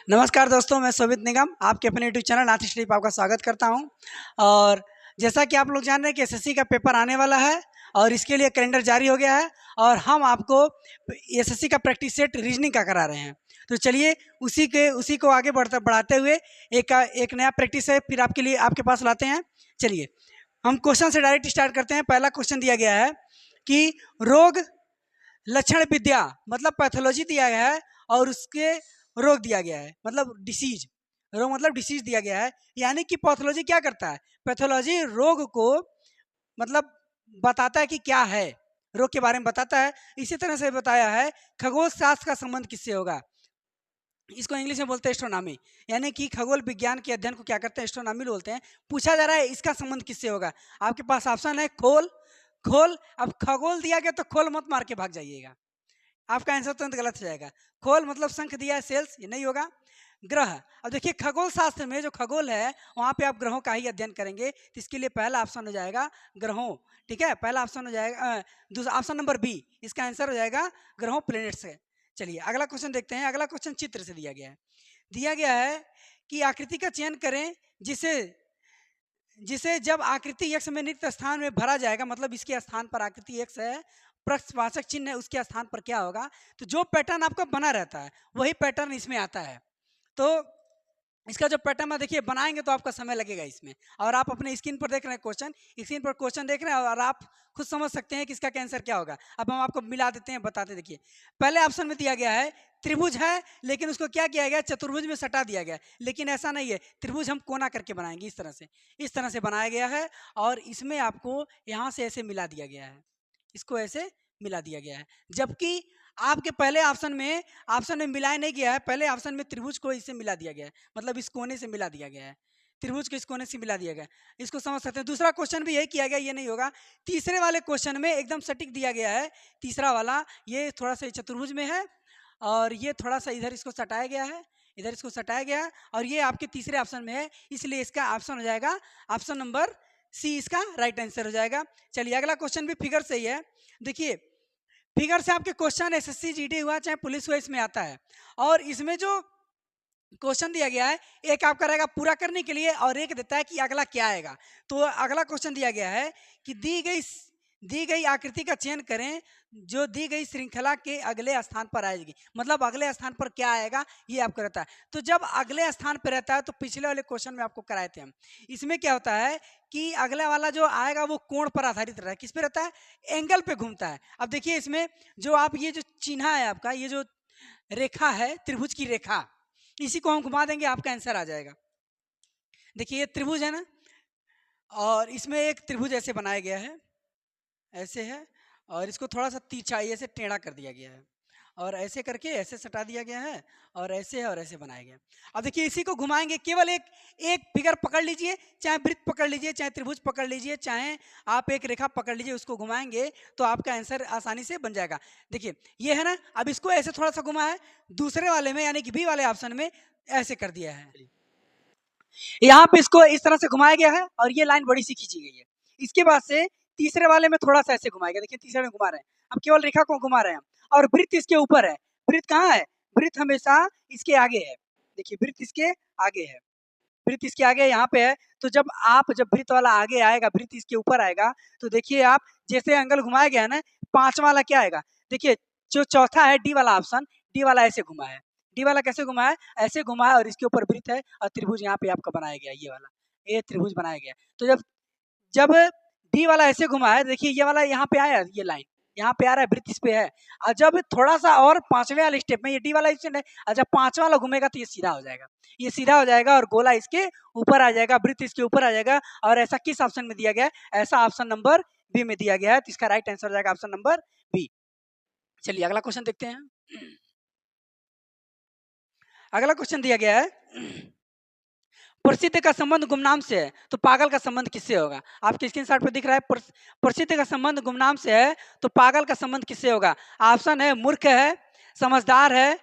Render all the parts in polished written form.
नमस्कार दोस्तों, मैं शोभित निगम आपके अपने यूट्यूब चैनल नाथ स्टडी पर आपका स्वागत करता हूं। और जैसा कि आप लोग जान रहे हैं कि एसएससी का पेपर आने वाला है और इसके लिए कैलेंडर जारी हो गया है और हम आपको एसएससी का प्रैक्टिस सेट रीजनिंग का करा रहे हैं। तो चलिए उसी को आगे बढ़ाते हुए एक नया प्रैक्टिस है फिर आपके लिए आपके पास लाते हैं। चलिए हम क्वेश्चन से डायरेक्ट स्टार्ट करते हैं। पहला क्वेश्चन दिया गया है कि रोग लक्षण विद्या मतलब पैथोलॉजी दिया गया है और उसके रोग दिया गया है मतलब डिसीज। रोग मतलब डिसीज दिया गया है, यानी कि पैथोलॉजी क्या करता है? पैथोलॉजी रोग को मतलब बताता है कि क्या है, रोग के बारे में बताता है। इसी तरह से बताया है खगोल शास्त्र का संबंध किससे होगा। इसको इंग्लिश में बोलते हैं एस्ट्रोनॉमी, यानी कि खगोल विज्ञान के अध्ययन को क्या करते हैं? एस्ट्रोनॉमी बोलते हैं। पूछा जा रहा है इसका संबंध किससे होगा। आपके पास ऑप्शन है खोल खोल। अब खगोल दिया गया तो खोल मत मार के भाग जाइएगा, आपका आंसर तुरंत गलत हो जाएगा। खोल मतलब शंख दिया है, सेल्स, ये नहीं होगा। ग्रह, अब देखिए खगोल शास्त्र में जो खगोल है वहाँ पे आप ग्रहों का ही अध्ययन करेंगे, तो इसके लिए पहला ऑप्शन हो जाएगा ग्रहों। ठीक है, पहला ऑप्शन हो जाएगा दूसरा ऑप्शन नंबर बी, इसका आंसर हो जाएगा ग्रहों, प्लेनेट्स है। चलिए अगला क्वेश्चन देखते हैं। अगला क्वेश्चन चित्र से दिया गया है कि आकृति का चयन करें जिसे जिसे जब आकृति एक्स में नित्य स्थान में भरा जाएगा, मतलब इसके स्थान पर आकृति एक्स है, प्रश्नवाचक चिन्ह है, उसके स्थान पर क्या होगा। तो जो पैटर्न आपका बना रहता है वही पैटर्न इसमें आता है। तो इसका जो पैटर्न है देखिए बनाएंगे तो आपका समय लगेगा इसमें, और आप अपने स्क्रीन पर देख रहे हैं क्वेश्चन, स्क्रीन पर क्वेश्चन देख रहे हैं और आप खुद समझ सकते हैं कि इसका आंसर क्या होगा। अब हम आपको मिला देते हैं, बताते। देखिए पहले ऑप्शन में दिया गया है त्रिभुज है, लेकिन उसको क्या किया गया, चतुर्भुज में सटा दिया गया। लेकिन ऐसा नहीं है, त्रिभुज हम कोना करके बनाएंगे, इस तरह से बनाया गया है। और इसमें आपको यहाँ से ऐसे मिला दिया गया है, इसको ऐसे मिला दिया गया है। जबकि आपके पहले ऑप्शन में मिलाया नहीं गया है, पहले ऑप्शन में त्रिभुज को इससे मिला दिया गया है, मतलब इस कोने से मिला दिया गया है, त्रिभुज को इस कोने से मिला दिया गया। इसको समझ सकते हैं। दूसरा क्वेश्चन भी यही किया गया, ये नहीं होगा। तीसरे वाले क्वेश्चन में एकदम सटीक दिया गया है, तीसरा वाला ये थोड़ा सा चतुर्भुज में है और ये थोड़ा सा इधर इसको सटाया गया है, इधर इसको सटाया गया है, और ये आपके तीसरे ऑप्शन में है, इसलिए इसका ऑप्शन हो जाएगा ऑप्शन नंबर सी, इसका राइट आंसर हो जाएगा। चलिए अगला क्वेश्चन भी फिगर से ही है। देखिए फिगर से आपके क्वेश्चन एसएससी जीडी हुआ चाहे पुलिस हुआ इसमें आता है, और इसमें जो क्वेश्चन दिया गया है एक आपका रहेगा पूरा करने के लिए और एक देता है कि अगला क्या आएगा। तो अगला क्वेश्चन दिया गया है कि दी गई आकृति का चयन करें जो दी गई श्रृंखला के अगले स्थान पर आएगी, मतलब अगले स्थान पर क्या आएगा ये आपको रहता है। तो जब अगले स्थान पर रहता है तो पिछले वाले क्वेश्चन में आपको कराए थे हम, इसमें क्या होता है कि अगला वाला जो आएगा वो कोण पर आधारित रहता है। किस पे रहता है? एंगल पे घूमता है। अब देखिए इसमें जो आप ये जो चिन्ह है आपका, ये जो रेखा है त्रिभुज की रेखा, इसी को हम घुमा देंगे, आपका आंसर आ जाएगा। देखिए ये त्रिभुज है ना, और इसमें एक त्रिभुज ऐसे बनाया गया है, ऐसे है, और इसको थोड़ा सा तिरछा ऐसे टेढ़ा कर दिया गया है, और ऐसे करके ऐसे सटा दिया गया है, और ऐसे है और ऐसे बनाया गया। अब देखिए इसी को घुमाएंगे, केवल एक एक फिगर पकड़ लीजिए, चाहे वृत्त पकड़ लीजिए, चाहे त्रिभुज पकड़ लीजिए, चाहे आप एक रेखा पकड़ लीजिए, उसको घुमाएंगे तो आपका आंसर आसानी से बन जाएगा। देखिए ये है ना, अब इसको ऐसे थोड़ा सा घुमा है, दूसरे वाले में यानी कि बी वाले ऑप्शन में ऐसे कर दिया है, यहाँ पे इसको इस तरह से घुमाया गया है और ये लाइन बड़ी सी खींची गई है। इसके बाद से तीसरे वाले में थोड़ा सा ऐसे घुमाया गया, देखिए तीसरे में घुमा रहे हैं, अब केवल रेखा को घुमा रहे हैं, और वृत्त इसके ऊपर है। वृत्त कहाँ है? वृत्त हमेशा इसके आगे है। देखिए वृत्त इसके आगे है, वृत्त इसके आगे यहाँ पे है। तो जब वृत्त वाला आगे आएगा, वृत्त इसके ऊपर आएगा, तो देखिए आप जैसे एंगल घुमाया गया है ना, पांचवा वाला क्या आएगा? देखिए जो चौथा है डी वाला ऑप्शन, डी वाला ऐसे घुमा है। डी वाला कैसे घुमा है? ऐसे घुमा है, और इसके ऊपर वृत्त है और त्रिभुज यहाँ पे आपका बनाया गया, ये वाला ये त्रिभुज बनाया गया। तो जब जब डी वाला ऐसे घुमा है, देखिए ये वाला यहाँ पे आया, ये लाइन यहाँ पे आ रहा है, वृत्त इस पे है। और जब थोड़ा सा और पांचवें वाले स्टेप में ये डी वाला स्टेप है, और जब पांचवा वाला घूमेगा तो ये सीधा हो जाएगा, ये सीधा हो जाएगा और गोला इसके ऊपर आ जाएगा, वृत्त इसके ऊपर आ जाएगा। और ऐसा किस ऑप्शन में दिया गया है? ऐसा ऑप्शन नंबर बी में दिया गया है, तो इसका राइट आंसर हो जाएगा ऑप्शन नंबर बी। चलिए अगला क्वेश्चन देखते हैं। अगला क्वेश्चन दिया गया है प्रसिद्ध का संबंध गुमनाम से है तो पागल का संबंध किससे होगा। आपके स्क्रीनशॉट पे दिख रहा है प्रसिद्ध का संबंध गुमनाम से है तो पागल का संबंध किससे होगा। ऑप्शन है मूर्ख है, समझदार है,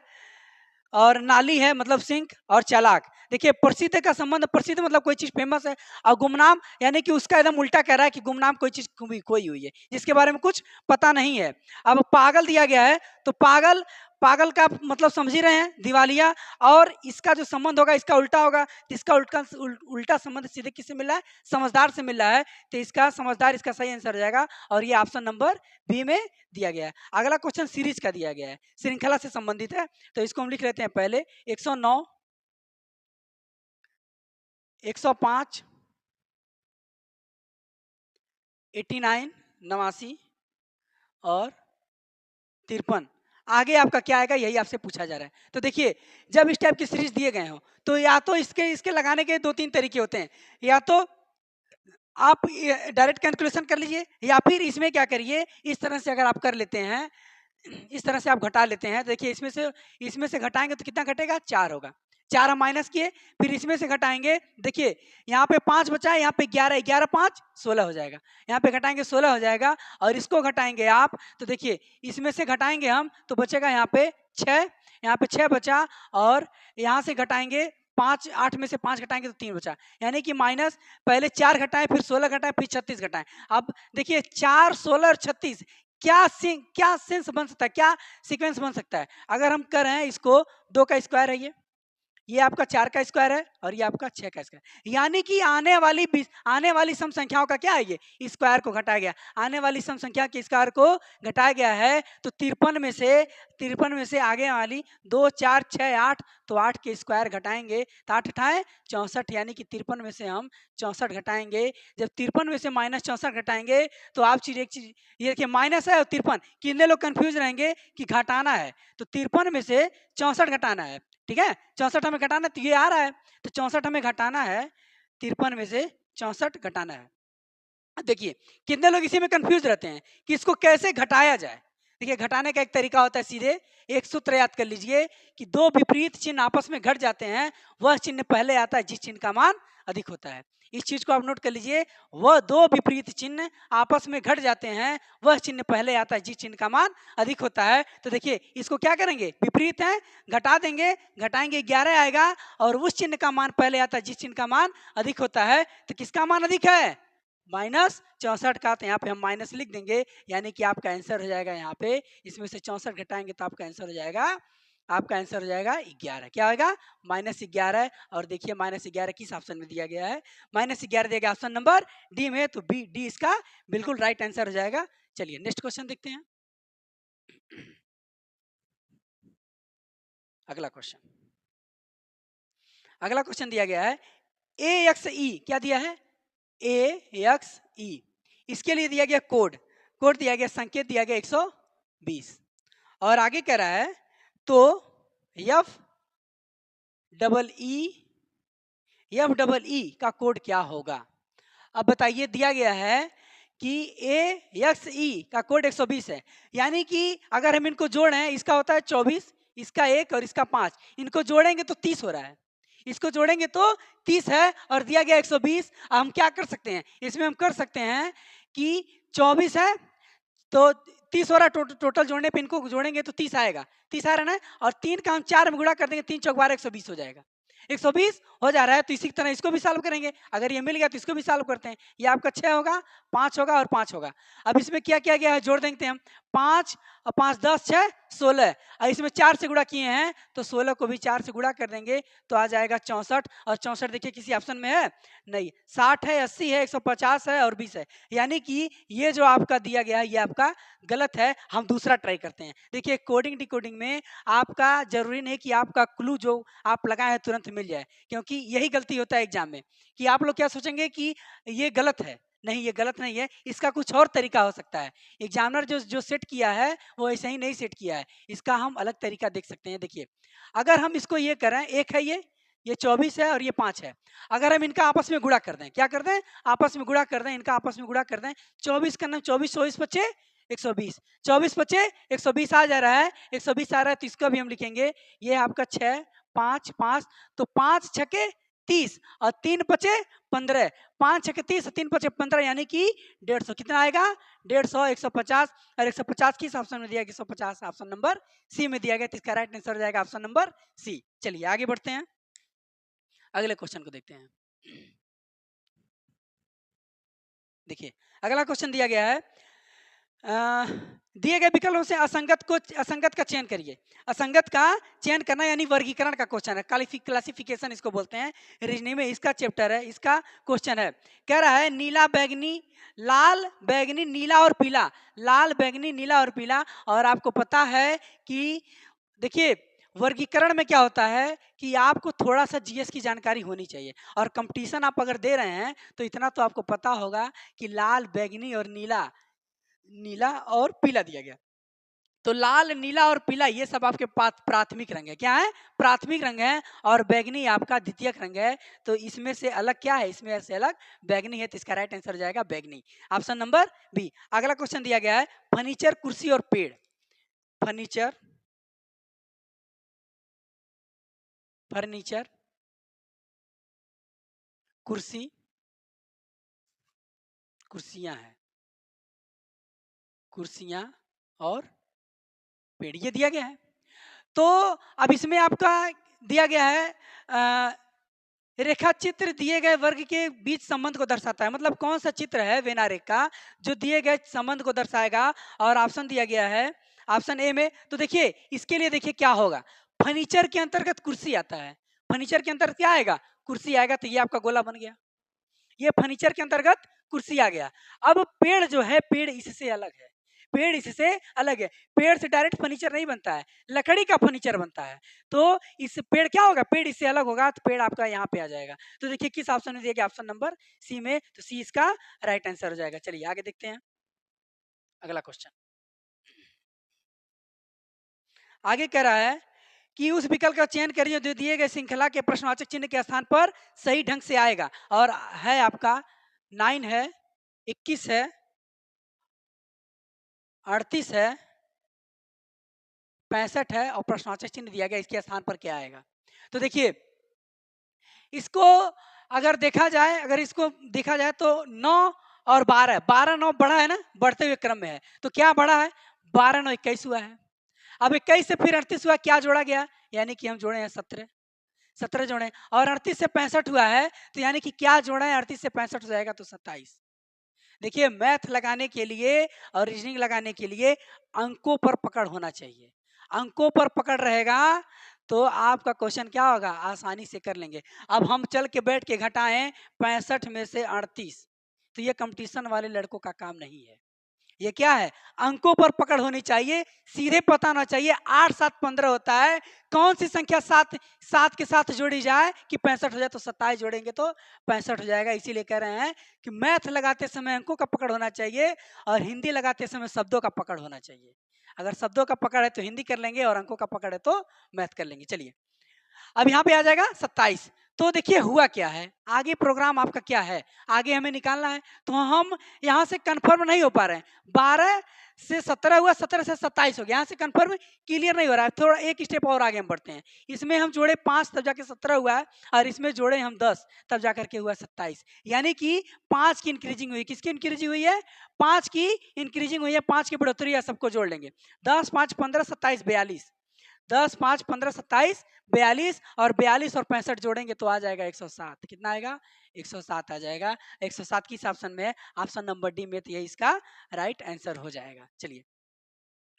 और नाली है मतलब सिंक, और चालाक। देखिए प्रसिद्ध का संबंध, प्रसिद्ध मतलब कोई चीज फेमस है, और गुमनाम यानी कि उसका एकदम उल्टा कह रहा है कि गुमनाम कोई चीज खोई हुई है जिसके बारे में कुछ पता नहीं है। अब पागल दिया गया है तो पागल पागल का मतलब समझ ही रहे हैं, दिवालिया। और इसका जो संबंध होगा इसका उल्टा होगा, तो इसका उल्टा संबंध सीधे किससे मिल रहा है? समझदार से मिल रहा है। तो इसका समझदार इसका सही आंसर हो जाएगा और ये ऑप्शन नंबर बी में दिया गया है। अगला क्वेश्चन सीरीज का दिया गया है, श्रृंखला से संबंधित है, तो इसको हम लिख लेते हैं पहले 109, 105, 89, 89 और 53। आगे आपका क्या आएगा यही आपसे पूछा जा रहा है। तो देखिए, जब इस टाइप की सीरीज दिए गए हो तो या तो इसके इसके लगाने के 2-3 तरीके होते हैं, या तो आप डायरेक्ट कैलकुलेशन कर लीजिए, या फिर इसमें क्या करिए, इस तरह से अगर आप कर लेते हैं, इस तरह से आप घटा लेते हैं, देखिए इसमें से घटाएंगे तो कितना घटेगा? 4 होगा। 4 हम माइनस किए, फिर इसमें से घटाएंगे, देखिए यहाँ पे 5 बचा है, यहाँ पे 11, 11 5 16 हो जाएगा। यहाँ पे घटाएंगे 16 हो जाएगा, और इसको घटाएंगे आप तो देखिए इसमें से घटाएंगे हम तो बचेगा यहाँ पे 6, यहाँ पे 6 बचा, और यहाँ से घटाएंगे 5, 8 में से 5 घटाएंगे तो 3 बचा, यानी कि माइनस, पहले 4 घटाएं, फिर 16 घटाएं, फिर 36 घटाएं। अब देखिए 4, 16 और 36 क्या सेंस बन सकता है, क्या सीक्वेंस बन सकता है? अगर हम कर रहे हैं इसको 2 का स्क्वायर है, ये आपका 4 का स्क्वायर है और ये आपका 6 का स्क्वायर, यानी कि आने वाली सम संख्याओं का क्या है, ये स्क्वायर को घटाया गया, आने वाली सम संख्या के स्क्वायर को घटाया गया है। तो 53 में से आगे वाली 2, 4, 6, 8, तो 8 के स्क्वायर घटाएंगे तो 8 अठाए 64, यानी कि 53 में से हम 64 घटाएंगे। जब 53 में से माइनस 64 घटाएंगे तो आप एक चीज ये देखिए, माइनस है और 53, कितने लोग कंफ्यूज रहेंगे कि घटाना है, तो 53 में से 64 घटाना है, ठीक है, 64 हमें घटाना है, तो ये आ रहा है, तो 64 हमें घटाना है, 53 में से 64 घटाना है। देखिए कितने लोग इसी में कंफ्यूज रहते हैं कि इसको कैसे घटाया जाए। देखिए घटाने का एक तरीका होता है, सीधे एक सूत्र याद कर लीजिए कि दो विपरीत चिन्ह आपस में घट जाते हैं, वह चिन्ह पहले आता है जिस चिन्ह का मान अधिक होता है। इस चीज को आप नोट कर लीजिए, वह दो विपरीत चिन्ह आपस में घट जाते हैं, वह चिन्ह पहले आता है जिस चिन्ह का मान अधिक होता है। तो देखिए इसको क्या करेंगे, विपरीत है, घटा देंगे, घटाएंगे 11 आएगा, और उस चिन्ह का मान पहले आता है जिस चिन्ह का मान अधिक होता है। तो किसका मान अधिक है? माइनस 64 का, तो यहाँ पे हम माइनस लिख देंगे, यानी कि आपका आंसर हो जाएगा यहाँ पे, इसमें से 64 घटाएंगे तो आपका आंसर हो जाएगा, आपका आंसर हो जाएगा 11। क्या होगा? -11। और देखिए -11 किस ऑप्शन में दिया गया है? -11 दिया गया ऑप्शन नंबर डी में, तो बी डी इसका बिल्कुल राइट आंसर हो जाएगा। चलिए नेक्स्ट क्वेश्चन देखते हैं। अगला क्वेश्चन दिया गया है ए एक्स ई, क्या दिया है? ए एक्स ई, इसके लिए दिया गया कोड, दिया गया, संकेत दिया गया 120, और आगे कह रहा है तो एफ डबल ई का कोड क्या होगा? अब बताइए, दिया गया है कि ए एक्स ई का कोड 120 है, यानी कि अगर हम इनको जोड़ें, इसका होता है 24, इसका 1 और इसका 5, इनको जोड़ेंगे तो 30 हो रहा है, इसको जोड़ेंगे तो 30 है, और दिया गया 120। हम क्या कर सकते हैं इसमें? हम कर सकते हैं कि 24 है तो 30 हो रहा है, टोटल जोड़ने पे इनको जोड़ेंगे तो 30 आएगा, 30 आ रहा है ना, और 3 का हम 4 में गुणा कर देंगे, 3 चौक 12 120 हो जाएगा, 120 हो जा रहा है। तो इसी तरह इसको भी सॉल्व करेंगे, अगर ये मिल गया तो इसको भी सॉल्व करते हैं। ये आपका 6 होगा, 5 होगा और 5 होगा। अब इसमें क्या किया गया है, जोड़ देंगे हम, 5 और 5 10 6 16, और इसमें 4 से गुणा किए हैं तो 16 को भी 4 से गुणा कर देंगे तो आ जाएगा 64, और 64 देखिए किसी ऑप्शन में है नहीं, 60 है, 80 है, 150 है और 20 है, यानी कि ये जो आपका दिया गया है ये आपका गलत है। हम दूसरा ट्राई करते हैं। देखिए कोडिंग डिकोडिंग में आपका जरूरी नहीं कि आपका क्लू जो आप लगाए हैं तुरंत मिल जाए, क्योंकि यही गलती होता है एग्जाम में कि आप लोग क्या सोचेंगे कि ये गलत है। नहीं, ये गलत नहीं है, इसका कुछ और तरीका हो सकता है। एग्जामिनर जो जो सेट किया है वो ऐसे ही नहीं सेट किया है, इसका हम अलग तरीका देख सकते हैं। देखिए अगर हम इसको ये करें, एक है ये 24 है और ये 5 है, अगर हम इनका आपस में गुणा कर दें, क्या कर दें, आपस में गुणा कर दें, इनका आपस में गुणा कर दें, 24 का नाम 24 24 बच्चे 120, 24 बच्चे 120 आ जा रहा है, 120 आ रहा है, तो इसका भी हम लिखेंगे, ये आपका 6 5 5, तो 5 छके 30 और 3 बचे 15, 5 छके 30 और 3 बचे 15, यानी कि 150। कितना आएगा? 150, 150, और 150 किस ऑप्शन में दिया गया? 150 ऑप्शन नंबर सी में दिया गया, तो इसका राइट आंसर हो जाएगा ऑप्शन नंबर सी। चलिए आगे बढ़ते हैं, अगले क्वेश्चन को देखते हैं। देखिए अगला क्वेश्चन दिया गया है, दिए गए विकल्पों से असंगत का चयन करिए। असंगत का चयन करना यानी वर्गीकरण का क्वेश्चन है, क्लासिफिकेशन इसको बोलते हैं। रीजनिंग में इसका चैप्टर है, इसका क्वेश्चन है। कह रहा है नीला बैगनी, लाल बैगनी नीला और पीला, लाल बैगनी नीला और पीला। और आपको पता है कि देखिए वर्गीकरण में क्या होता है कि आपको थोड़ा सा जीएस की जानकारी होनी चाहिए, और कंपटीशन आप अगर दे रहे हैं तो इतना तो आपको पता होगा कि लाल बैगनी और नीला, नीला और पीला दिया गया। तो लाल नीला और पीला ये सब आपके प्राथमिक रंग है। क्या है? प्राथमिक रंग है। और बैगनी आपका द्वितीयक रंग है। तो इसमें से अलग क्या है? इसमें से अलग बैगनी है। तो इसका राइट आंसर हो जाएगा बैगनी, ऑप्शन नंबर बी। अगला क्वेश्चन दिया गया है फर्नीचर, कुर्सी और पेड़। फर्नीचर, फर्नीचर, कुर्सी, कुर्सियां हैं, कुर्सियां और पेड़, ये दिया गया है। तो अब इसमें आपका दिया गया है रेखा चित्र दिए गए वर्ग के बीच संबंध को दर्शाता है। मतलब कौन सा चित्र है वेना रेखा जो दिए गए संबंध को दर्शाएगा। और ऑप्शन दिया गया है ऑप्शन ए में। तो देखिए इसके लिए देखिए क्या होगा। फर्नीचर के अंतर्गत कुर्सी आता है, फर्नीचर के अंतर्गत क्या आएगा? कुर्सी आएगा। तो ये आपका गोला बन गया, ये फर्नीचर के अंतर्गत कुर्सी आ गया। अब पेड़ जो है, पेड़ इससे अलग है, पेड़ इससे अलग है। पेड़ से डायरेक्ट फर्नीचर नहीं बनता है, लकड़ी का फर्नीचर बनता है। तो इस पेड़ क्या होगा? पेड़ इससे अलग होगा। तो पेड़ आपका यहाँ पे आ जाएगा। तो देखिए किस ऑप्शन में दिया गया? ऑप्शन नंबर सी में। तो सी इसका राइट आंसर हो जाएगा। चलिए आगे देखते हैं अगला क्वेश्चन। आगे कह रहा है कि उस विकल्प का चयन करिए जो दिए गए श्रृंखला के प्रश्नवाचक चिन्ह के स्थान पर सही ढंग से आएगा। और है आपका 9 है, 21 है, 38 है, 65 है, और प्रश्नवाचक चिन्ह दिया गया, इसके स्थान पर क्या आएगा? तो देखिए इसको अगर देखा जाए, अगर इसको देखा जाए तो 9 और 12, 12 9 बढ़ा है ना, बढ़ते हुए क्रम में है। तो क्या बढ़ा है? 12 9 21 हुआ है। अब 21 से फिर 38 हुआ, क्या जोड़ा गया? यानी कि हम जोड़े हैं 17, 17 जोड़े। और 38 से 65 हुआ है, तो यानी कि क्या जोड़ा है? 38 से 65 हो जाएगा तो 27। देखिए मैथ लगाने के लिए और रीजनिंग लगाने के लिए अंकों पर पकड़ होना चाहिए। अंकों पर पकड़ रहेगा तो आपका क्वेश्चन क्या होगा? आसानी से कर लेंगे। अब हम चल के बैठ के घटाएं 65 में से 38, तो ये कंपटीशन वाले लड़कों का काम नहीं है। ये क्या है? अंकों पर पकड़ होनी चाहिए, सीधे पता होना चाहिए। 8 7 15 होता है, कौन सी संख्या 7 7 के साथ जोड़ी जाए कि 65 हो जाए? तो 27 जोड़ेंगे तो 65 हो जाएगा। इसीलिए कह रहे हैं कि मैथ लगाते समय अंकों का पकड़ होना चाहिए, और हिंदी लगाते समय शब्दों का पकड़ होना चाहिए। अगर शब्दों का पकड़ है तो हिंदी कर लेंगे, और अंकों का पकड़ है तो मैथ कर लेंगे। चलिए अब यहाँ पे आ जाएगा 27। तो देखिए हुआ क्या है, आगे प्रोग्राम आपका क्या है, आगे हमें निकालना है। तो हम यहाँ से कंफर्म नहीं हो पा रहे हैं। 12 से 17 हुआ, 17 से 27 हो गया, यहाँ से कंफर्म क्लियर नहीं हो रहा है। थोड़ा एक स्टेप और आगे हम बढ़ते हैं। इसमें हम जोड़े 5 तब जाके 17 हुआ है, और इसमें जोड़े हम 10 तब जाकर के हुआ 27। यानी कि 5 की इंक्रीजिंग हुई। किसकी इंक्रीजिंग हुई है? 5 की इंक्रीजिंग हुई है। 5 की बढ़ोतरी है, सबको जोड़ लेंगे। 10 5 15 27 42, 10 5 15 27 42, और 42 और 65 जोड़ेंगे तो आ जाएगा 107। कितना आएगा? 107 आ जाएगा। 107 किस ऑप्शन में है? ऑप्शन नंबर डी में। तो ये इसका राइट आंसर हो जाएगा। चलिए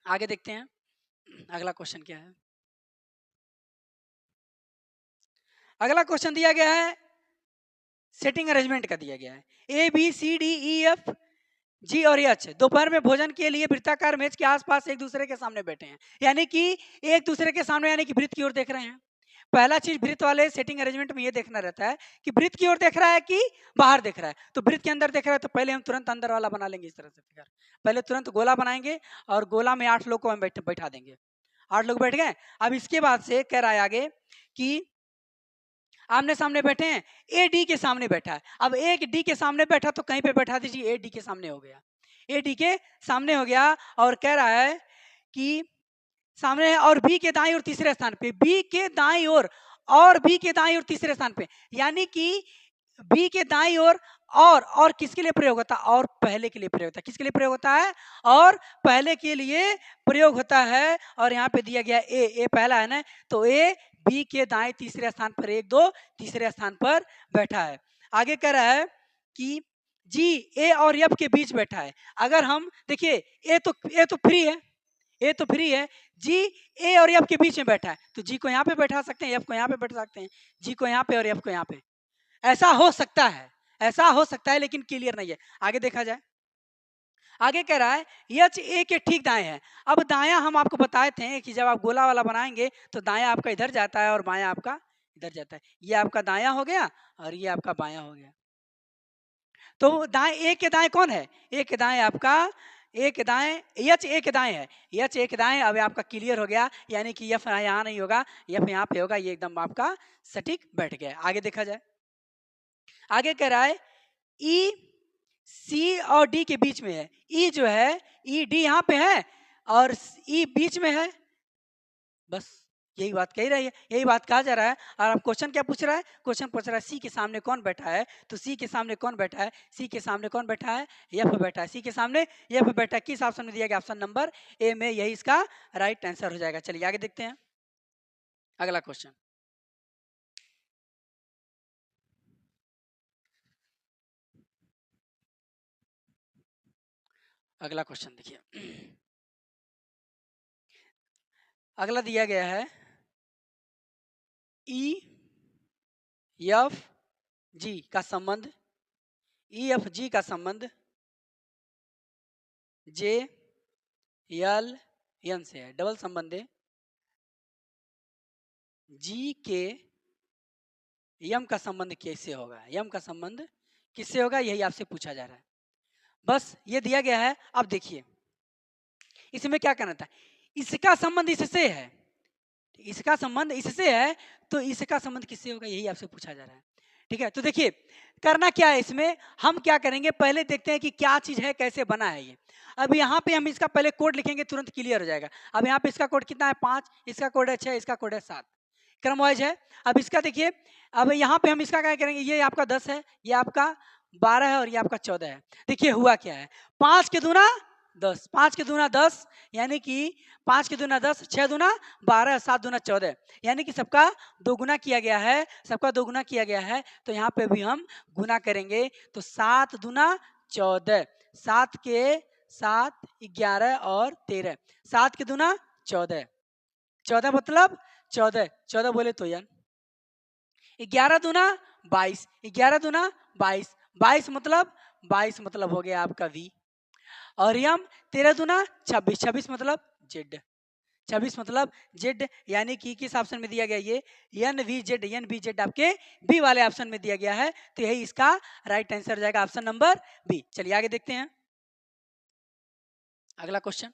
आगे देखते हैं अगला क्वेश्चन क्या है। अगला क्वेश्चन दिया गया है सेटिंग अरेंजमेंट का दिया गया है। ABCDEF जी और एच दोपहर में भोजन के लिए वृत्ताकार मेज के आसपास एक दूसरे के सामने बैठे हैं। यानी कि एक दूसरे के सामने, यानी कि वृत्त की ओर देख रहे हैं। पहला चीज वृत्त वाले सेटिंग अरेंजमेंट में ये देखना रहता है कि वृत्त की ओर देख रहा है कि बाहर देख रहा है। तो वृत्त के अंदर देख रहा है तो पहले हम तुरंत अंदर वाला बना लेंगे। इस तरह से पहले तुरंत गोला बनाएंगे, और गोला में 8 लोग को हम बैठा देंगे। 8 लोग बैठ गए। अब इसके बाद से कह रहा है आगे कि आमने सामने बैठे हैं, ए डी के सामने बैठा है। अब एक डी के सामने बैठा तो कहीं पे बैठा दीजिए, ए डी के सामने हो गया, ए डी के सामने हो गया। और कह रहा है कि सामने है, और बी के दाईं और तीसरे स्थान पे, बी के दाईं ओर, और बी के दाईं और तीसरे स्थान पे। यानी कि बी के दाईं ओर, और किसके लिए प्रयोग होता है? और पहले के लिए प्रयोग होता है। किसके लिए प्रयोग होता है? और पहले के लिए प्रयोग होता है। और यहाँ पे दिया गया ए पहला है ना, तो ए बी के दाएं तीसरे स्थान पर 1 2 तीसरे स्थान पर बैठा है। आगे कह रहा है कि जी ए और एफ के बीच बैठा है। अगर हम देखिए ए तो फ्री है, ए तो फ्री है, जी ए और एफ के बीच में बैठा है, तो जी को यहाँ पे बैठा सकते हैं, एफ को यहाँ पे बैठा सकते हैं, जी को यहाँ पे और एफ को यहाँ पे। ऐसा हो सकता है, ऐसा हो सकता है, लेकिन क्लियर नहीं है। आगे देखा जाए, आगे कह रहा है एच ए के ठीक दाएं है। अब दाया हम आपको बताए थे कि जब आप गोला वाला बनाएंगे तो दाया आपका इधर जाता है और बाया आपका इधर जाता है। ये आपका दाया हो गया और ये आपका बाया हो गया। तो दाएं ए के दाएं कौन है? ए के दाएं आपका, ए के दाएं एच ए के दाएं है, एच ए के दाएं। अब आपका क्लियर हो गया, यानी कि एफ यहाँ नहीं होगा, एफ यहाँ पे होगा। ये एकदम आपका सटीक बैठ गया। आगे देखा जाए, आगे कह रहा है ई सी और डी के बीच में है। ई जो है, ई डी यहाँ पे है और ई बीच में है। बस यही बात कही रही है, यही बात कहा जा रहा है। और अब क्वेश्चन क्या पूछ रहा है? क्वेश्चन पूछ रहा है सी के सामने कौन बैठा है। तो सी के सामने कौन बैठा है? सी के सामने कौन बैठा है? एफ बैठा है। सी के सामने एफ बैठा है। किस ऑप्शन में दिया गया? ऑप्शन नंबर ए में, यही इसका राइट आंसर हो जाएगा। चलिए आगे देखते हैं अगला क्वेश्चन। अगला क्वेश्चन देखिए, अगला दिया गया है ई एफ जी का संबंध, ई एफ जी का संबंध जे एल एन से है। डबल संबंध है जी के यम का संबंध किससे होगा? यम का संबंध किससे होगा, यही आपसे पूछा जा रहा है। बस ये दिया गया है। अब देखिए इसमें क्या करना था, इसका संबंध इससे है, इसका संबंध इससे है, तो इसका संबंध किससे होगा, यही आपसे पूछा जा रहा है। ठीक है, तो देखिए करना क्या है इसमें, हम क्या करेंगे, पहले देखते हैं कि क्या चीज है, कैसे बना है ये। अब यहाँ पे हम इसका पहले कोड लिखेंगे, तुरंत क्लियर हो जाएगा। अब यहाँ पे इसका कोड कितना है? 5, इसका कोड है 6, इसका कोड है 7, क्रम वाइज है। अब इसका देखिए, अब यहाँ पे हम इसका क्या करेंगे, ये आपका 10 है, ये आपका 12 है और ये आपका 14 है। देखिए हुआ क्या है, 5 के दूना 10, 5 के दूना 10, यानी कि 5 के दूना 10, 6 दूना 12, 7 दूना 14, यानी कि सबका दोगुना किया गया है, सबका दोगुना किया गया है। तो यहाँ पे भी हम गुना करेंगे, तो 7 दूना 14, 7 के 7 11 और 13, 7 के दूना 14, 14 मतलब 14, 14 बोले तो यार 11 दूना 22, 11 दूना 22, 22 मतलब 22 मतलब हो गया आपका वी। और यम 13 दूना 26, 26 मतलब जेड, 26 मतलब जेड, यानी कि किस ऑप्शन में दिया गया, ये N V Z, N B Z आपके बी वाले ऑप्शन में दिया गया है। तो यही इसका राइट आंसर हो जाएगा, ऑप्शन नंबर बी। चलिए आगे देखते हैं अगला क्वेश्चन।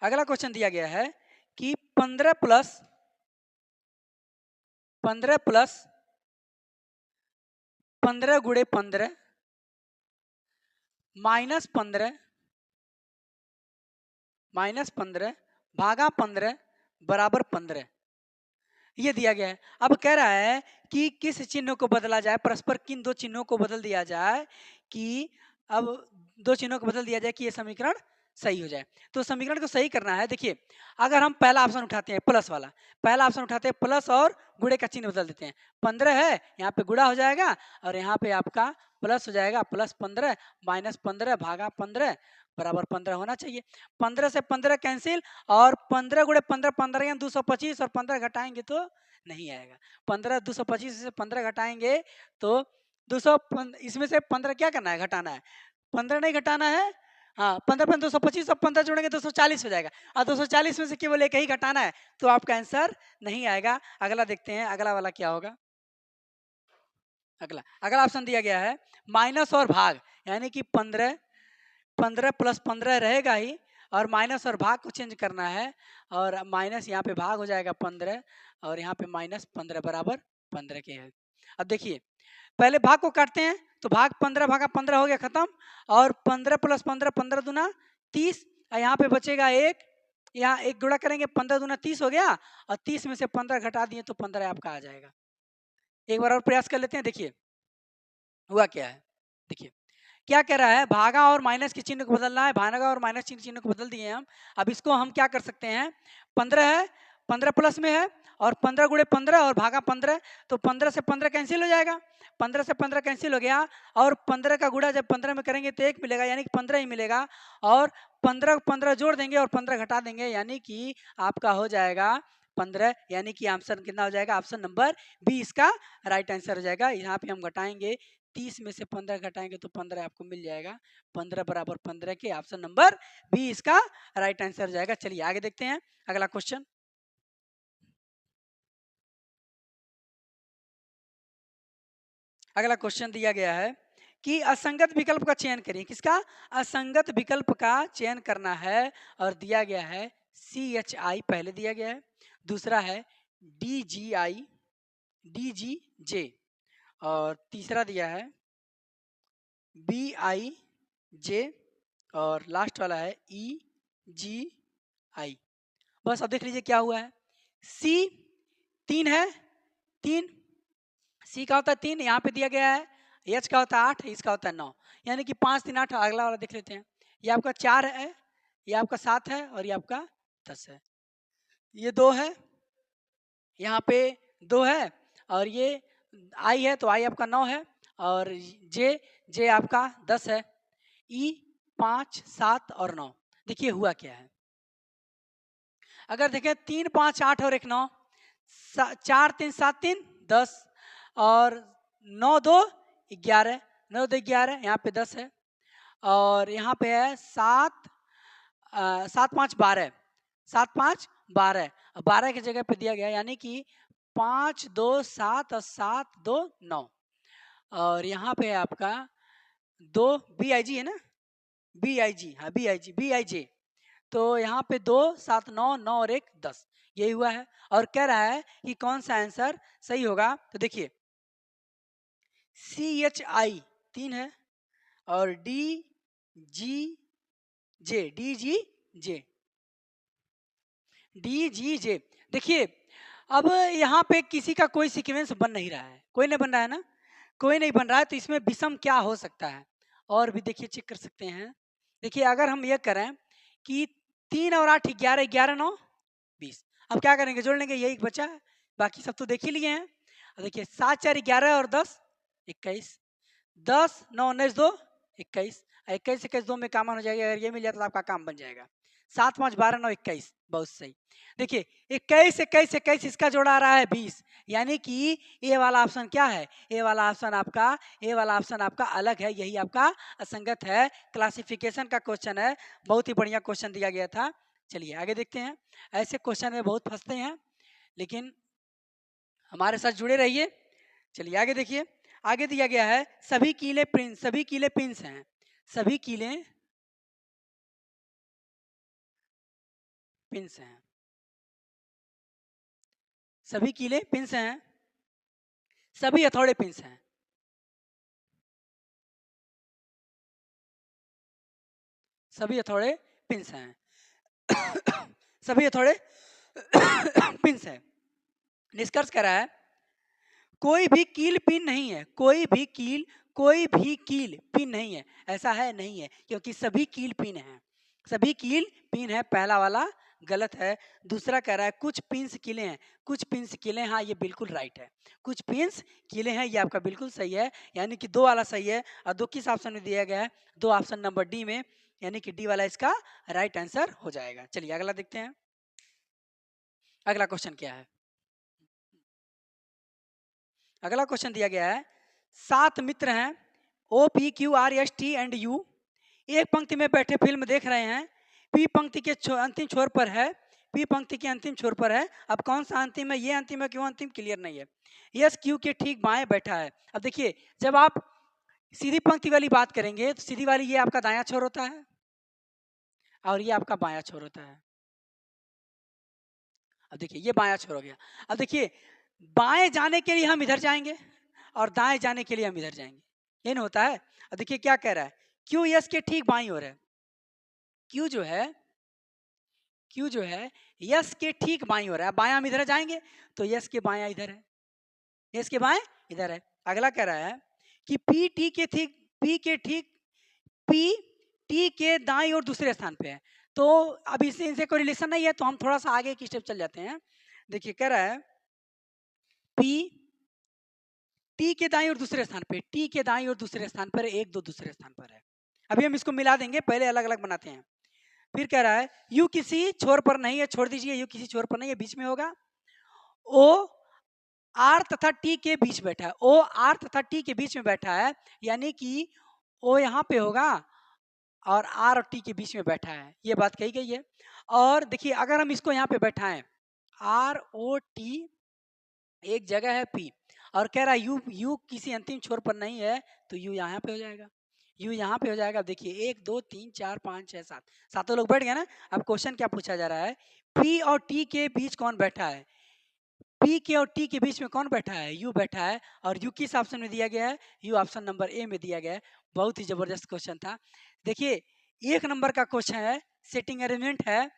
अगला क्वेश्चन दिया गया है कि 15 प्लस 15 गुणे 15 -15 भागा 15 बराबर 15, ये दिया गया है। अब कह रहा है कि किस चिन्ह को बदला जाए, परस्पर किन दो चिन्हों को बदल दिया जाए कि अब दो चिन्हों को बदल दिया जाए कि ये समीकरण सही हो जाए। तो समीकरण को सही करना है, देखिए अगर हम पहला ऑप्शन उठाते हैं प्लस वाला, पहला ऑप्शन उठाते हैं प्लस और गुणे का चिन्ह बदल देते हैं। 15 है, यहाँ पे गुणा हो जाएगा और यहाँ पे आपका प्लस हो जाएगा, प्लस 15 -15 भागा 15 बराबर 15 होना चाहिए। 15 से 15 कैंसिल और 15 गुणे 15, 15 या 225 और 15 घटाएंगे तो नहीं आएगा। 15 225 से 15 घटाएंगे तो 200, इसमें से 15 क्या करना है, घटाना है। 15 नहीं घटाना है, हाँ 15 225 और 15 जोड़ेंगे 240 हो जाएगा, और 240 में से केवल एक ही घटाना है, तो आपका आंसर नहीं आएगा। अगला देखते हैं, अगला वाला क्या होगा। अगला अगला ऑप्शन दिया गया है माइनस और भाग, यानी कि 15 प्लस 15 रहेगा ही, और माइनस और भाग को चेंज करना है, और माइनस यहाँ पे भाग हो जाएगा 15 और यहाँ पे -15 बराबर 15 के है। अब देखिए पहले भाग को काटते हैं, तो भाग 15 भागा 15 हो गया खत्म, और 15 प्लस 15, 15 दूना 30, यहाँ पे बचेगा एक, यहाँ एक गुणा करेंगे, 15 दूना 30 हो गया, और 30 में से 15 घटा दिए तो 15 आपका आ जाएगा। एक बार और प्रयास कर लेते हैं, देखिए हुआ क्या है। देखिए क्या कह रहा है, भागा और माइनस के चिन्ह को बदलना है, भागा और माइनस चिन्ह को बदल दिए हम। अब इसको हम क्या कर सकते हैं, 15 है, 15 प्लस में है और 15 गुणे 15 और भागा 15, तो 15 से 15 कैंसिल हो जाएगा, 15 से 15 कैंसिल हो गया, और 15 का गुणा जब 15 में करेंगे तो 1 मिलेगा, यानी कि 15 ही मिलेगा, और 15 15 जोड़ देंगे और 15 घटा देंगे, यानी कि आपका हो जाएगा 15, यानी कि ऑप्शन कितना हो जाएगा, ऑप्शन नंबर बी इसका राइट आंसर हो जाएगा। यहाँ पे हम घटाएंगे, 30 में से 15 घटाएंगे तो 15 आपको मिल जाएगा, 15 बराबर 15 के ऑप्शन नंबर बी इसका राइट आंसर हो जाएगा। चलिए आगे देखते हैं अगला क्वेश्चन। अगला क्वेश्चन दिया गया है कि असंगत विकल्प का चयन करिए। किसका? असंगत विकल्प का चयन करना है, और दिया गया है CHI पहले दिया गया है, दूसरा है DGI, DGJ, और तीसरा दिया है BIJ, और लास्ट वाला है EGI। बस अब देख लीजिए क्या हुआ है। C 3 है, 3 C का होता है 3, यहाँ पे दिया गया है, H का होता है 8, इसका होता है 9, यानी कि 5 3 8। अगला वाला देख लेते हैं, ये आपका 4 है, ये आपका 7 है, और ये आपका 10 है, ये 2 है, यहाँ पे 2 है, और ये I है तो I आपका 9 है, और J आपका 10 है, E 5 7 और 9। देखिए हुआ क्या है, अगर देखें 3 5 8 और 1 9, 4 3 7 3 10, और 9 2 11, 9 2 11, यहाँ पे 10 है, और यहाँ पे है 7 7 5 12, 7 5 12, 12 की जगह पे दिया गया, यानी कि 5 2 7 और 7 2 9, और यहाँ पे है आपका 2 BIG है ना, BIG, हाँ BIG, तो यहाँ पे 2 7 9 9 और 1 10, यही हुआ है, और कह रहा है कि कौन सा आंसर सही होगा। तो देखिए CHI 3 है, और DGJ, देखिए अब यहाँ पे किसी का कोई सीक्वेंस बन नहीं रहा है, कोई नहीं बन रहा है ना, कोई नहीं बन रहा है, तो इसमें विषम क्या हो सकता है, और भी देखिए चेक कर सकते हैं। देखिए अगर हम ये करें कि 3 और 8 11 11 9 20, अब क्या करेंगे, जोड़ लेंगे, यही बचा है, बाकी सब तो देख ही लिए हैं। अब देखिए 7 4 11 और 10 21, 10 9 19 2 21, 21 21 2 में काम हो जाएगा, अगर ये मिल जाता तो आपका काम बन जाएगा। 7 5 12 9 21, बहुत सही। देखिए 21 21 21, इसका जोड़ा आ रहा है 20, यानी कि ए वाला ऑप्शन क्या है, ए वाला ऑप्शन आपका अलग है, यही आपका असंगत है। क्लासिफिकेशन का क्वेश्चन है, बहुत ही बढ़िया क्वेश्चन दिया गया था। चलिए आगे देखते हैं, ऐसे क्वेश्चन में बहुत फंसते हैं, लेकिन हमारे साथ जुड़े रहिए। चलिए आगे देखिए, आगे दिया गया है सभी कीले पिंस हैं, सभी कीले पिंस हैं, सभी कीले पिंस हैं, सभी हथौड़े पिंस हैं, सभी हथौड़े पिंस हैं, सभी हथौड़े पिंस हैं। निष्कर्ष कह रहा है कोई भी कील पिन नहीं है, कोई भी कील पिन नहीं है, ऐसा है नहीं है, क्योंकि सभी कील पिन हैं, सभी कील पिन है, पहला वाला गलत है। दूसरा कह रहा है कुछ पिंस किले हैं, कुछ पिंस किले, हाँ ये बिल्कुल राइट है, कुछ पिंस किले हैं, ये आपका बिल्कुल सही है, यानी कि 2 वाला सही है, और 2 किस ऑप्शन में दिया गया है, 2 ऑप्शन नंबर डी में, यानी कि डी वाला इसका राइट आंसर हो जाएगा। चलिए अगला देखते हैं, अगला क्वेश्चन क्या है। अगला क्वेश्चन दिया गया है 7 मित्र हैं OPQRST एंड यू, एक पंक्ति में बैठे फिल्म देख रहे हैं, पी पंक्ति के अंतिम छोर पर है, पी पंक्ति के अंतिम छोर पर है, अब कौन सा अंतिम है, ये अंतिम है, क्यों अंतिम, क्लियर नहीं है। यस क्यू के ठीक बाएं बैठा है। अब देखिए जब आप सीधी पंक्ति वाली बात करेंगे तो सीधी वाली ये आपका दायां छोर होता है, और ये आपका बायां छोर होता है। अब देखिए ये बायां छोर हो गया। अब देखिए बाएं जाने के लिए हम इधर जाएंगे, और दाएं जाने के लिए हम इधर जाएंगे, ये नहीं होता है। अब देखिए क्या कह रहा है, क्यू यस के ठीक बाईं ओर है, क्यू जो है यस के ठीक बाईं ओर है, बायां हम इधर जाएंगे तो यस के बायां इधर है, यस के बाएं इधर है। अगला कह रहा है कि पी टी के ठीक पी टी के दाईं ओर दूसरे स्थान पे है, तो अब इनसे कोई रिलेशन नहीं है, तो हम थोड़ा सा आगे की स्टेप चल जाते हैं। देखिए कह रहा है पी टी के दाईं और दूसरे स्थान पे, टी के दाईं और दूसरे स्थान पर 1 2 दूसरे स्थान पर है। अभी हम इसको मिला देंगे, पहले अलग अलग बनाते हैं। फिर कह रहा है यू किसी छोर पर नहीं है, छोड़ दीजिए, यू किसी छोर पर नहीं है, बीच में होगा। ओ आर तथा टी के बीच बैठा है, ओ आर तथा टी के बीच में बैठा है, यानी कि ओ यहाँ पे होगा और आर और टी के बीच में बैठा है, ये बात कही गई है। और देखिए अगर हम इसको यहाँ पे बैठाएं, आर ओ टी एक जगह है पी, और कह रहा है यू यू किसी अंतिम छोर पर नहीं है, तो यू यहाँ पे हो जाएगा, यू यहाँ पे हो जाएगा। देखिए 1 2 3 4 5 6 7, सातों लोग बैठ गए ना। अब क्वेश्चन क्या पूछा जा रहा है, पी और टी के बीच कौन बैठा है, पी के और टी के बीच में कौन बैठा है, यू बैठा है। और यू किस ऑप्शन में दिया गया है, यू ऑप्शन नंबर ए में दिया गया है। बहुत ही जबरदस्त क्वेश्चन था। देखिए 1 नंबर का क्वेश्चन है, सेटिंग अरेंजमेंट है।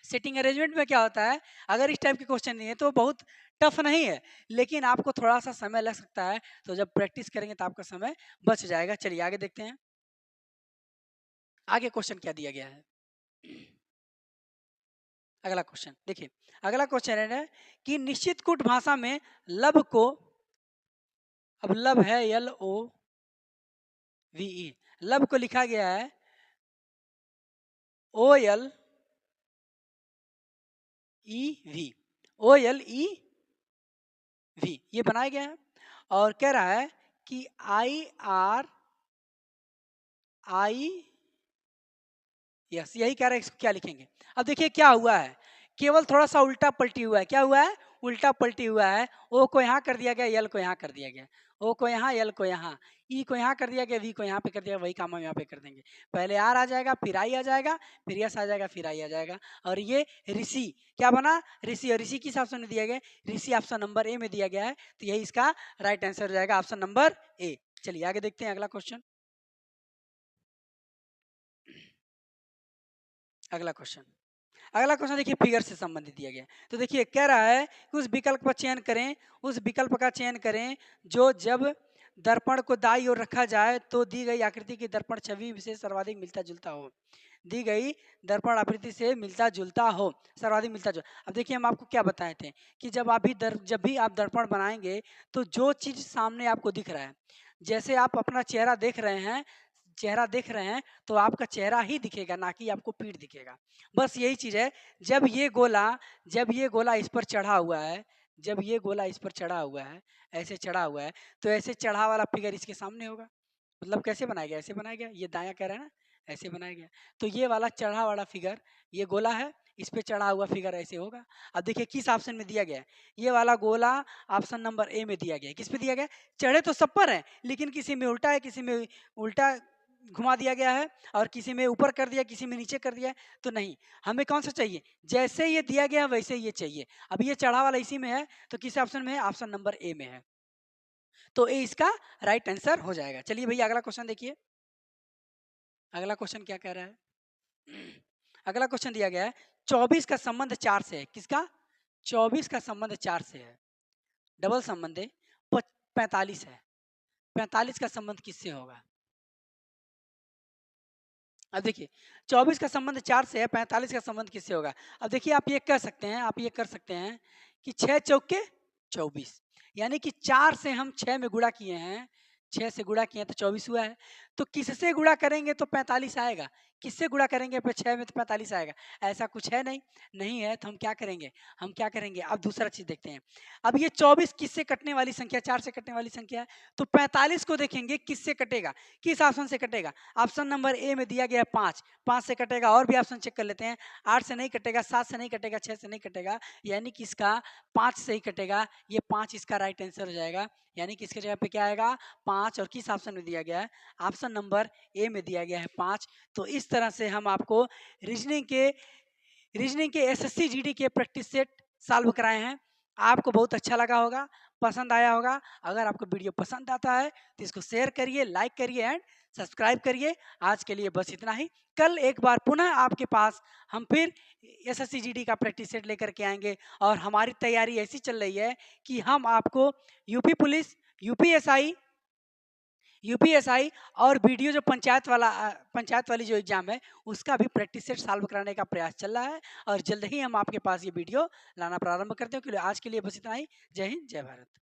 सेटिंग अरेंजमेंट में क्या होता है, अगर इस टाइप के क्वेश्चन नहीं है तो बहुत टफ नहीं है, लेकिन आपको थोड़ा सा समय लग सकता है, तो जब प्रैक्टिस करेंगे तो आपका समय बच जाएगा। चलिए आगे देखते हैं, आगे क्वेश्चन क्या दिया गया है। अगला क्वेश्चन देखिए, अगला क्वेश्चन है कि निश्चित कूट भाषा में लब को, अब लब है एल ओ वी ई, लब को लिखा गया है O L E V, O L E V, ये बनाया गया है। और कह रहा है कि आई आर आई, यस यही कह रहा है, इसको क्या लिखेंगे। अब देखिए क्या हुआ है, केवल थोड़ा सा उल्टा पलटी हुआ है। क्या हुआ है, उल्टा पलटी हुआ है। ओ को यहाँ कर दिया गया, यल को यहाँ कर दिया गया, ओ को यहाँ, यल को यहाँ, ई को यहाँ कर दिया गया, वी को यहाँ पे कर दिया, वही काम हम यहाँ पे कर देंगे। पहले आर आ जाएगा, फिर आई आ जाएगा, फिर यस आ जाएगा, फिर आई आ जाएगा। और ये ऋषि क्या बना, ऋषि। और ऋषि किस ऑप्शन में दिया गया, ऋषि ऑप्शन नंबर ए में दिया गया है, तो यही इसका राइट आंसर हो जाएगा, ऑप्शन नंबर ए। चलिए आगे देखते हैं अगला क्वेश्चन। अगला क्वेश्चन, अगला क्वेश्चन देखिए फिगर से संबंधित दिया गया। तो देखिए कह रहा है कि उस विकल्प का चयन करें, उस विकल्प का चयन करें जो जब दर्पण को दाईं ओर रखा जाए तो दी गई आकृति की दर्पण छवि से सर्वाधिक मिलता जुलता हो, दी गई दर्पण आकृति से मिलता जुलता हो, सर्वाधिक मिलता जुलता। अब देखिए हम आपको क्या बताए थे कि जब भी आप दर्पण बनाएंगे तो जो चीज सामने आपको दिख रहा है, जैसे आप अपना चेहरा देख रहे हैं, चेहरा देख रहे हैं तो आपका चेहरा ही दिखेगा, ना कि आपको पीठ दिखेगा। बस यही चीज है। जब ये गोला जब ये गोला इस पर चढ़ा हुआ है, जब ये गोला इस पर चढ़ा हुआ है, ऐसे चढ़ा हुआ है, तो ऐसे चढ़ा वाला फिगर इसके सामने होगा। मतलब कैसे बनाया गया, ऐसे बनाया गया, ये दाया कह रहा है ना, ऐसे बनाया गया। तो ये वाला चढ़ा वाला फिगर, ये गोला है, इस पे चढ़ा हुआ फिगर ऐसे होगा। अब देखिए किस ऑप्शन में दिया गया है, ये वाला गोला ऑप्शन नंबर ए में दिया गया है। किस पे दिया गया है, चढ़े तो सब पर है, लेकिन किसी में उल्टा है, किसी में उल्टा घुमा दिया गया है, और किसी में ऊपर कर दिया, किसी में नीचे कर दिया है। तो नहीं, हमें कौन सा चाहिए, जैसे ये दिया गया है वैसे ये चाहिए। अब ये चढ़ा वाला इसी में है, तो किस ऑप्शन में है, ऑप्शन नंबर ए में है, तो ए इसका राइट आंसर हो जाएगा। चलिए भैया अगला क्वेश्चन देखिए, अगला क्वेश्चन क्या कह रहा है। अगला क्वेश्चन दिया गया है 24 का संबंध 4 से है, किसका, 24 का संबंध 4 से है, डबल संबंध है। 45 है, 45 का संबंध किससे होगा। अब देखिए 24 का संबंध 4 से है, 45 का संबंध किससे होगा। अब देखिए आप ये कर सकते हैं, आप ये कर सकते हैं कि 6 चौके 24, यानी कि 4 से हम 6 में गुणा किए हैं, 6 से गुणा किए तो 24 हुआ है। तो किससे गुणा करेंगे तो 45 आएगा, किससे गुणा करेंगे पर 6 में तो 45 आएगा। ऐसा कुछ है नहीं, नहीं है तो हम क्या करेंगे, हम क्या करेंगे। अब दूसरा चीज देखते हैं, अब ये 24 किससे कटने वाली संख्या, 4 से कटने वाली संख्या है, तो 45 को देखेंगे किससे कटेगा, किस ऑप्शन से कटेगा। ऑप्शन नंबर ए में दिया गया है 5, 5 से कटेगा। और भी ऑप्शन चेक कर लेते हैं, 8 से नहीं कटेगा, 7 से नहीं कटेगा, 6 से नहीं कटेगा, यानी कि इसका 5 से ही कटेगा। ये 5 इसका राइट आंसर हो जाएगा, यानी कि इसके जगह पे क्या आएगा 5। और किस ऑप्शन में दिया गया है, ऑप्शन नंबर ए में दिया गया है 5। तो इस तरह से हम आपको रीजनिंग के एसएससी जीडी के प्रैक्टिस सेट सॉल्व कराए हैं। आपको बहुत अच्छा लगा होगा, पसंद आया होगा। अगर आपको वीडियो पसंद आता है तो इसको शेयर करिए, लाइक करिए एंड सब्सक्राइब करिए। आज के लिए बस इतना ही। कल एक बार पुनः आपके पास हम फिर एसएससी जीडी का प्रैक्टिस सेट लेकर के आएंगे। और हमारी तैयारी ऐसी चल रही है कि हम आपको यूपी पुलिस, यूपीएसआई, यूपीएसआई और वीडियो जो पंचायत वाली जो एग्ज़ाम है, उसका भी प्रैक्टिस सेट सॉल्व कराने का प्रयास चल रहा है और जल्द ही हम आपके पास ये वीडियो लाना प्रारंभ करते हैं। आज के लिए बस इतना ही। जय हिंद, जय भारत।